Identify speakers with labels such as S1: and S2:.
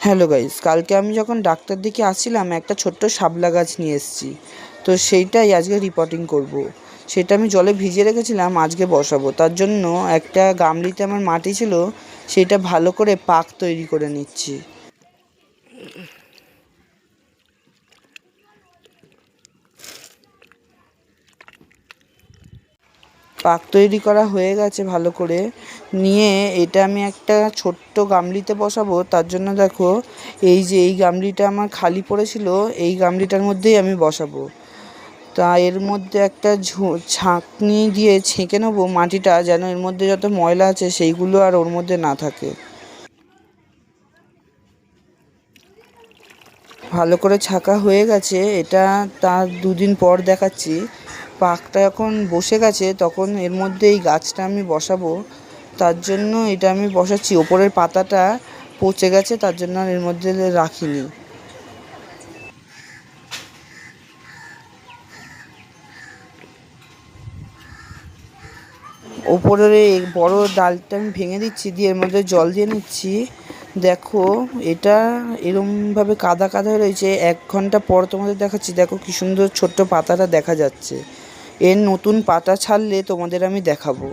S1: Hello guys, কালকে আমি যখন ডাক্তার দিকে আসছিলাম একটা ছোট্ট শাপলা গাছ নিয়ে এসেছি। তো সেইটাই আজকে রিপোর্টিং করব। সেটা আমি জলে ভিজিয়ে রেখেছিলাম, আজকে বসাবো। তার জন্য একটা গামলিতে আমার মাটি ছিল, সেটা ভালো করে পাক তৈরি করে নিচ্ছি। পাক তৈরি করা হয়ে গেছে ভালো করে নিয়ে এটা আমি একটা ছোট্ট গামলিতে বসাবো। তার জন্য দেখো, এই গামলিটা আমার খালি পড়েছিল, এই গামলিটার মধ্যেই আমি বসাবো। তা এর মধ্যে একটা ছাঁকনি দিয়ে ছেঁকে নেবো মাটিটা, যেন এর মধ্যে যত ময়লা আছে সেইগুলো আর ওর মধ্যে না থাকে। ভালো করে ছাঁকা হয়ে গেছে, এটা তার 2 দিন পর দেখাচ্ছি। পাকটা যখন বসে গেছে তখন এর মধ্যে এই গাছটা আমি বসাবো। তার জন্য এটা আমি বসাচ্ছি। ওপরের পাতাটা পচে গেছে, তার জন্য আর এর মধ্যে রাখিনি। ওপরের এই বড় ডালটা আমি ভেঙে দিচ্ছি, দিয়ে এর মধ্যে জল দিয়ে নিচ্ছি। দেখো, এটা এরমভাবে কাদা কাদা হয়ে রয়েছে। 1 ঘন্টা পর তোমাদের দেখাচ্ছি। দেখো কি সুন্দর ছোট্ট পাতাটা দেখা যাচ্ছে। এর নতুন পাতা ছাড়লে তোমাদের আমি দেখাবো।